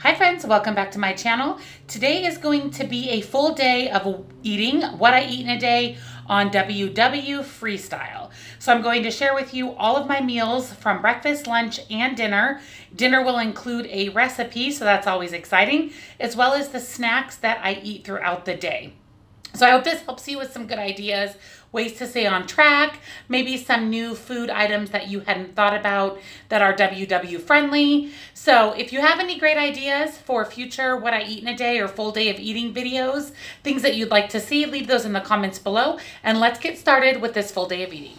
Hi friends, welcome back to my channel. Today is going to be a full day of eating what I eat in a day on JENSWW Freestyle. So I'm going to share with you all of my meals from breakfast, lunch, and dinner. Dinner will include a recipe, so that's always exciting, as well as the snacks that I eat throughout the day. So I hope this helps you with some good ideas, ways to stay on track, maybe some new food items that you hadn't thought about that are JENSWW friendly. So if you have any great ideas for future what I eat in a day or full day of eating videos, things that you'd like to see, leave those in the comments below, and let's get started with this full day of eating.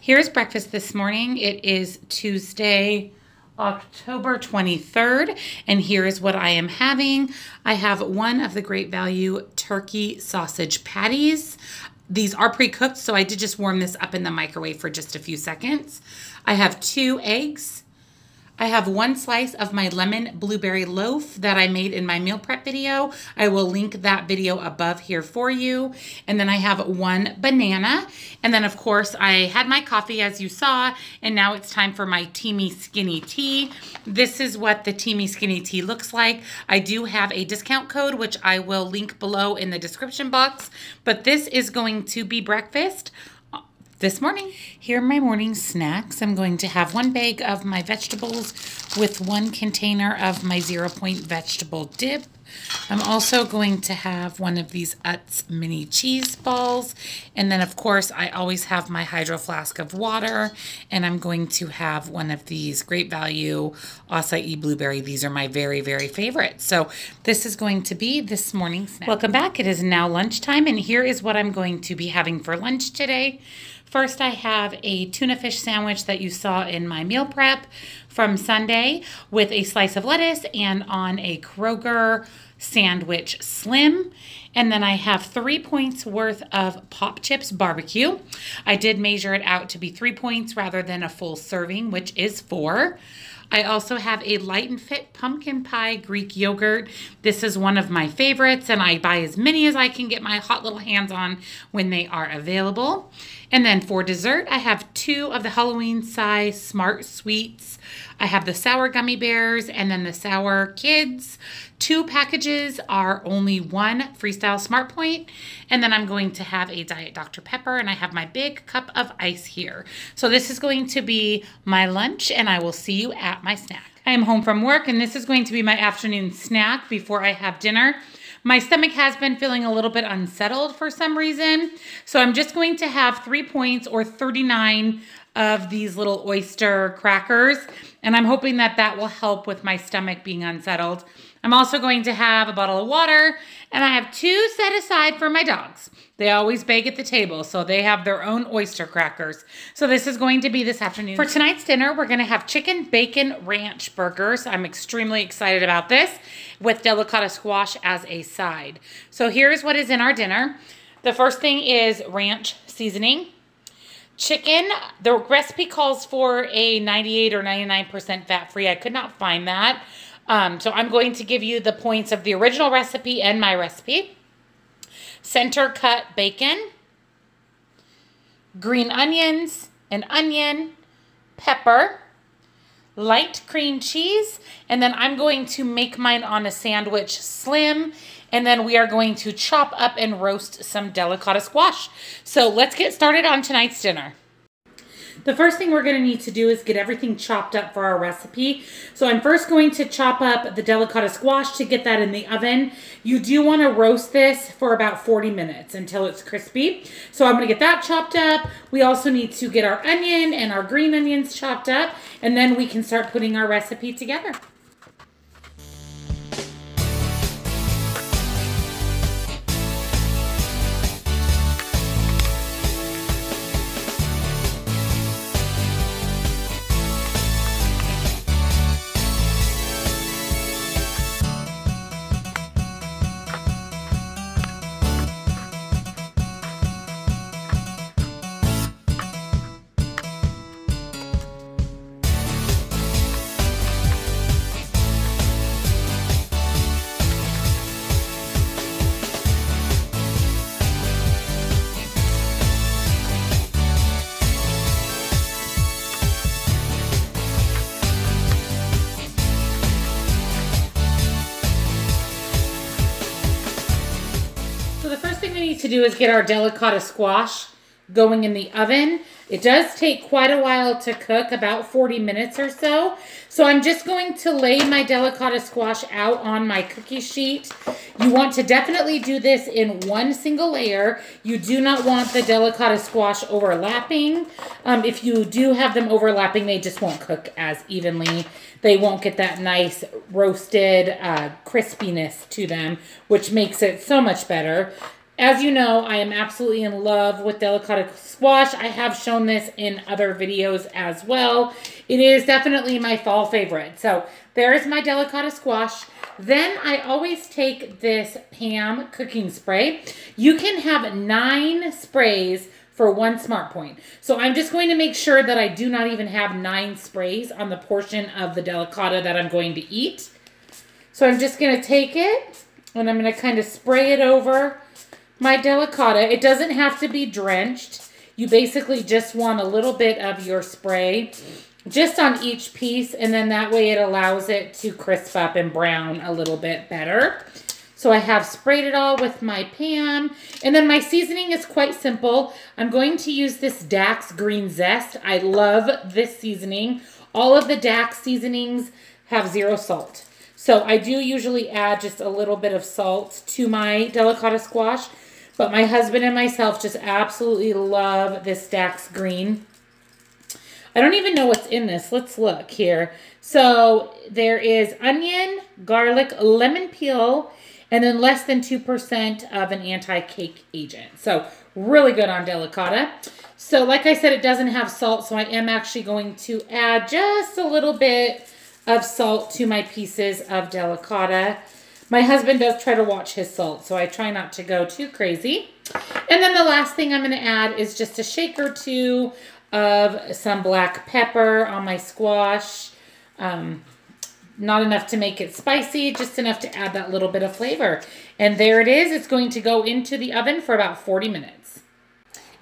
Here's breakfast this morning. It is Tuesday, October 23rd, and here is what I am having. I have one of the Great Value turkey sausage patties. These are pre-cooked, so I did just warm this up in the microwave for just a few seconds. I have 2 eggs. I have 1 slice of my lemon blueberry loaf that I made in my meal prep video. I will link that video above here for you. And then I have 1 banana. And then of course I had my coffee as you saw, and now it's time for my Teamy Skinny Tea. This is what the Teamy Skinny Tea looks like. I do have a discount code, which I will link below in the description box, but this is going to be breakfast this morning. Here are my morning snacks. I'm going to have 1 bag of my vegetables with 1 container of my 0-point vegetable dip. I'm also going to have 1 of these Utz mini cheese balls. And then of course I always have my hydro flask of water, and I'm going to have 1 of these Great Value acai blueberry. These are my very, very favorite. So this is going to be this morning's snack. Welcome back. It is now lunchtime, and here is what I'm going to be having for lunch today. First, I have a tuna fish sandwich that you saw in my meal prep from Sunday with a slice of lettuce and on a Kroger sandwich slim. And then I have 3 points worth of Pop Chips barbecue. I did measure it out to be 3 points rather than a full serving, which is 4. I also have a Light and Fit pumpkin pie Greek yogurt. This is one of my favorites, and I buy as many as I can get my hot little hands on when they are available. And then for dessert, I have 2 of the Halloween size Smart Sweets. I have the sour gummy bears and then the sour kids. 2 packages are only 1 Freestyle Smart Point. And then I'm going to have a Diet Dr. Pepper, and I have my big cup of ice here. So this is going to be my lunch, and I will see you at my snack. I am home from work, and this is going to be my afternoon snack before I have dinner. My stomach has been feeling a little bit unsettled for some reason, so I'm just going to have 3 points or 39 of these little oyster crackers, and I'm hoping that that will help with my stomach being unsettled. I'm also going to have a bottle of water, and I have 2 set aside for my dogs. They always bake at the table, so they have their own oyster crackers. So this is going to be this afternoon. For tonight's dinner, we're going to have chicken bacon ranch burgers. I'm extremely excited about this, with delicata squash as a side. So here's what is in our dinner. The first thing is ranch seasoning. Chicken, the recipe calls for a 98 or 99% fat-free. I could not find that. So I'm going to give you the points of the original recipe and my recipe. Center cut bacon, green onions, an onion, pepper, light cream cheese, and then I'm going to make mine on a sandwich slim, and then we are going to chop up and roast some delicata squash. So let's get started on tonight's dinner. The first thing we're going to need to do is get everything chopped up for our recipe. So I'm first going to chop up the delicata squash to get that in the oven. You do want to roast this for about 40 minutes until it's crispy. So I'm going to get that chopped up. We also need to get our onion and our green onions chopped up, and then we can start putting our recipe together. thing we need to do is get our delicata squash going in the oven. It does take quite a while to cook, about 40 minutes or so. So I'm just going to lay my delicata squash out on my cookie sheet. You want to definitely do this in one single layer. You do not want the delicata squash overlapping. If you do have them overlapping, they just won't cook as evenly. They won't get that nice roasted crispiness to them, which makes it so much better. As you know, I am absolutely in love with delicata squash. I have shown this in other videos as well. It is definitely my fall favorite. So there's my delicata squash. Then I always take this Pam cooking spray. You can have 9 sprays for 1 smart point. So I'm just going to make sure that I do not even have 9 sprays on the portion of the delicata that I'm going to eat. So I'm just going to take it and I'm going to kind of spray it over my delicata. It doesn't have to be drenched. You basically just want a little bit of your spray just on each piece, and then that way it allows it to crisp up and brown a little bit better. So I have sprayed it all with my Pam, and then my seasoning is quite simple. I'm going to use this Dax Green Zest. I love this seasoning. All of the Dax seasonings have 0 salt. So I do usually add just a little bit of salt to my delicata squash. But my husband and myself just absolutely love this Dax Green. I don't even know what's in this. Let's look here. So there is onion, garlic, lemon peel, and then less than 2% of an anti-cake agent. So really good on delicata. So like I said, it doesn't have salt, so I am actually going to add just a little bit of salt to my pieces of delicata. My husband does try to watch his salt, so I try not to go too crazy. And then the last thing I'm going to add is just a shake or two of some black pepper on my squash. Not enough to make it spicy, just enough to add that little bit of flavor. And there it is. It's going to go into the oven for about 40 minutes.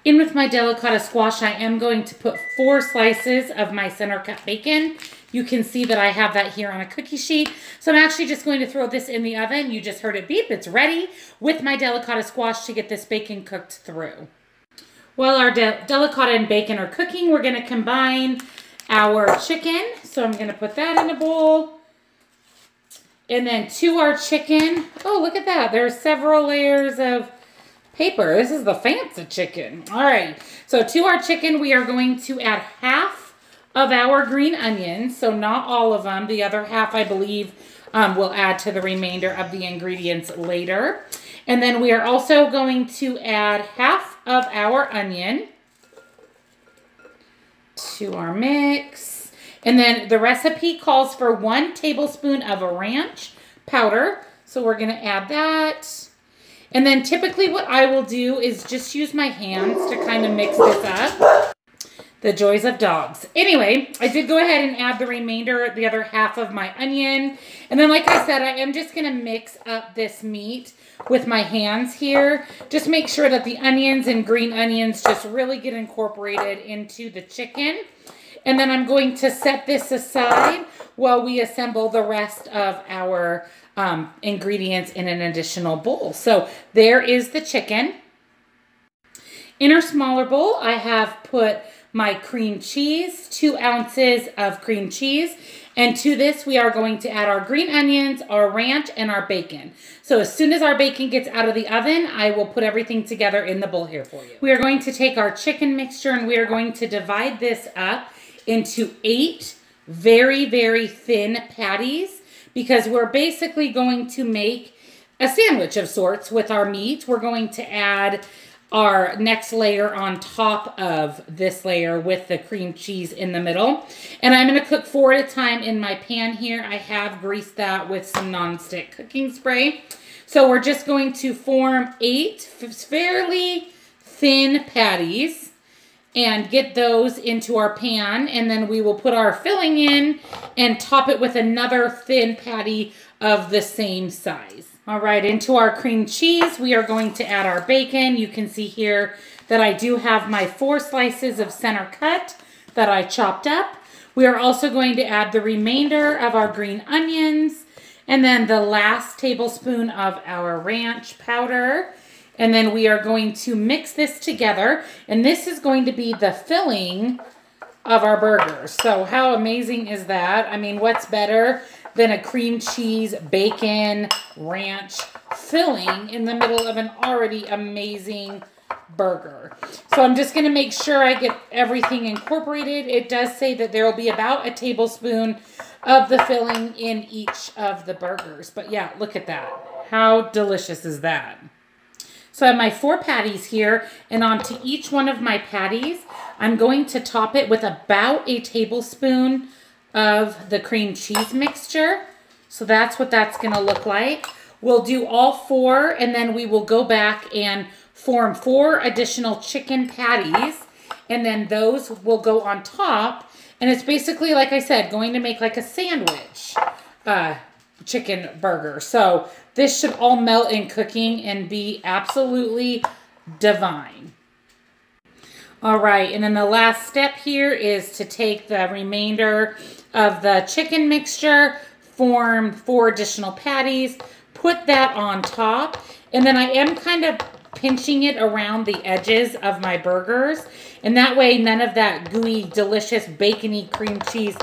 In with my delicata squash, I am going to put 4 slices of my center cut bacon. You can see that I have that here on a cookie sheet. So I'm actually just going to throw this in the oven. You just heard it beep. It's ready with my delicata squash to get this bacon cooked through. While our delicata and bacon are cooking, we're going to combine our chicken. So I'm going to put that in a bowl. And then to our chicken, oh, look at that. There's several layers of paper. This is the fancy chicken. All right. So to our chicken, we are going to add half of our green onions. So not all of them. The other half, I believe, we'll add to the remainder of the ingredients later. And then we are also going to add half of our onion to our mix. And then the recipe calls for 1 tablespoon of ranch powder. So we're going to add that. And then typically what I will do is just use my hands to kind of mix this up. The joys of dogs. Anyway, I did go ahead and add the remainder, the other half of my onion. And then like I said, I am just going to mix up this meat with my hands here. Just make sure that the onions and green onions just really get incorporated into the chicken. And then I'm going to set this aside while we assemble the rest of our ingredients in an additional bowl. So there is the chicken. In our smaller bowl, I have put my cream cheese, 2 ounces of cream cheese. And to this, we are going to add our green onions, our ranch, and our bacon. So as soon as our bacon gets out of the oven, I will put everything together in the bowl here for you. We are going to take our chicken mixture and we are going to divide this up into 8 very, very thin patties because we're basically going to make a sandwich of sorts with our meat. We're going to add our next layer on top of this layer with the cream cheese in the middle. And I'm going to cook 4 at a time in my pan here. I have greased that with some nonstick cooking spray. So we're just going to form 8 fairly thin patties and get those into our pan. And then we will put our filling in and top it with another thin patty of the same size. All right, into our cream cheese, we are going to add our bacon. You can see here that I do have my 4 slices of center cut that I chopped up. We are also going to add the remainder of our green onions and then the last tablespoon of our ranch powder. And then we are going to mix this together. And this is going to be the filling of our burgers. So how amazing is that? I mean, what's better than a cream cheese, bacon, ranch filling in the middle of an already amazing burger? So I'm just going to make sure I get everything incorporated. It does say that there will be about a tablespoon of the filling in each of the burgers. But yeah, look at that. How delicious is that? So I have my 4 patties here, and onto each one of my patties, I'm going to top it with about a tablespoon of the cream cheese mixture. So that's what that's going to look like. We'll do all 4, and then we will go back and form 4 additional chicken patties, and then those will go on top. And it's basically, like I said, going to make like a sandwich chicken burger. So this should all melt in cooking and be absolutely divine. All right, and then the last step here is to take the remainder of the chicken mixture, form 4 additional patties, put that on top, and then I am kind of pinching it around the edges of my burgers, and that way none of that gooey, delicious, bacony cream cheese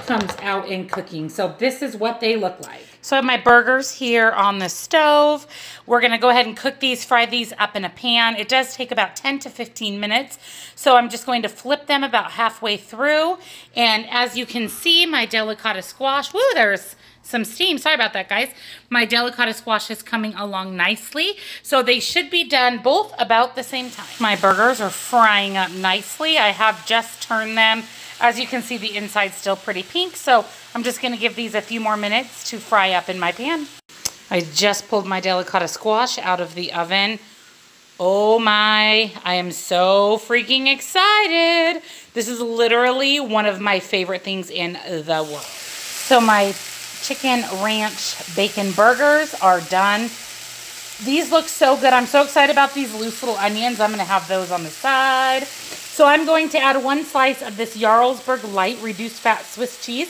comes out in cooking. So this is what they look like. So I have my burgers here on the stove. We're gonna go ahead and cook these, fry these up in a pan. It does take about 10 to 15 minutes. So I'm just going to flip them about halfway through. And as you can see, my delicata squash, woo, there's some steam. Sorry about that, guys. My delicata squash is coming along nicely. So they should be done both about the same time. My burgers are frying up nicely. I have just turned them. As you can see, the inside's still pretty pink, so I'm just gonna give these a few more minutes to fry up in my pan. I just pulled my delicata squash out of the oven. Oh my, I am so freaking excited. This is literally one of my favorite things in the world. So my chicken ranch bacon burgers are done. These look so good. I'm so excited about these loose little onions. I'm gonna have those on the side. So I'm going to add 1 slice of this Jarlsberg Light Reduced Fat Swiss cheese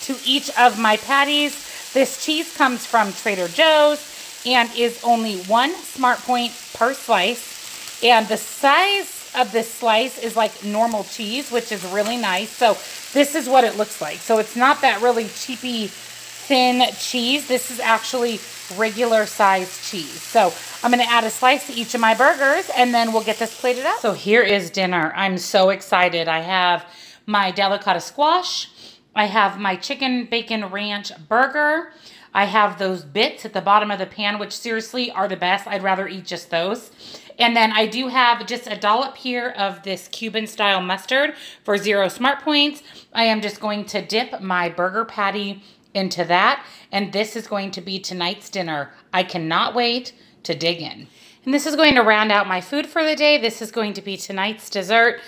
to each of my patties. This cheese comes from Trader Joe's and is only 1 smart point per slice. And the size of this slice is like normal cheese, which is really nice. So this is what it looks like. So it's not that really cheapy thin cheese. This is actually regular size cheese. So I'm going to add a slice to each of my burgers, and then we'll get this plated up. So here is dinner. I'm so excited. I have my delicata squash. I have my chicken bacon ranch burger. I have those bits at the bottom of the pan, which seriously are the best. I'd rather eat just those. And then I do have just a dollop here of this Cuban style mustard for 0 smart points. I am just going to dip my burger patty into that, and this is going to be tonight's dinner. I cannot wait to dig in. And this is going to round out my food for the day. This is going to be tonight's dessert.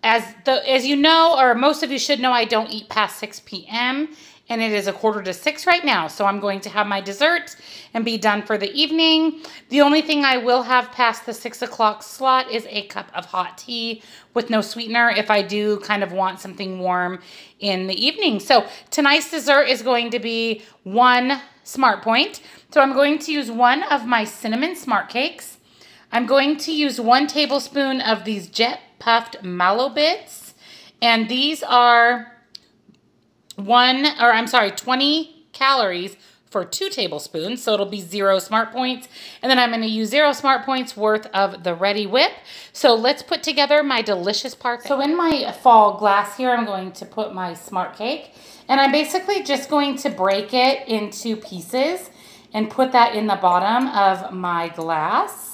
As you know, or most of you should know, I don't eat past 6 p.m. and it is 5:45 right now. So I'm going to have my dessert and be done for the evening. The only thing I will have past the 6 o'clock slot is a cup of hot tea with no sweetener if I do kind of want something warm in the evening. So tonight's dessert is going to be 1 smart point. So I'm going to use 1 of my cinnamon smart cakes. I'm going to use 1 tablespoon of these jet puffed mallow bits, and these are 20 calories for 2 tablespoons, so it'll be 0 smart points. And then I'm going to use 0 smart points worth of the Ready Whip. So let's put together my delicious parfait. So in my fall glass here, I'm going to put my smart cake, and I'm basically just going to break it into pieces and put that in the bottom of my glass.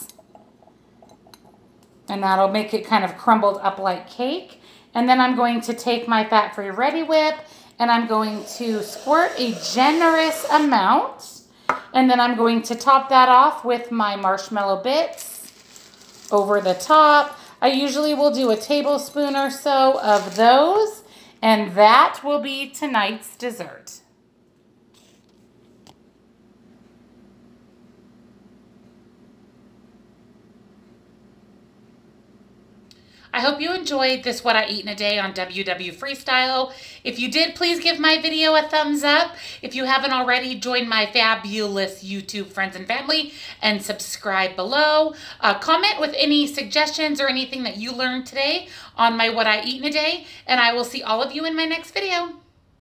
And that'll make it kind of crumbled up like cake. And then I'm going to take my fat-free Ready Whip, and I'm going to squirt a generous amount. And then I'm going to top that off with my marshmallow bits over the top. I usually will do a tablespoon or so of those, and that will be tonight's dessert. I hope you enjoyed this What I Eat in a Day on WW Freestyle. If you did, please give my video a thumbs up. If you haven't already, join my fabulous YouTube friends and family and subscribe below. Comment with any suggestions or anything that you learned today on my What I Eat in a Day, and I will see all of you in my next video.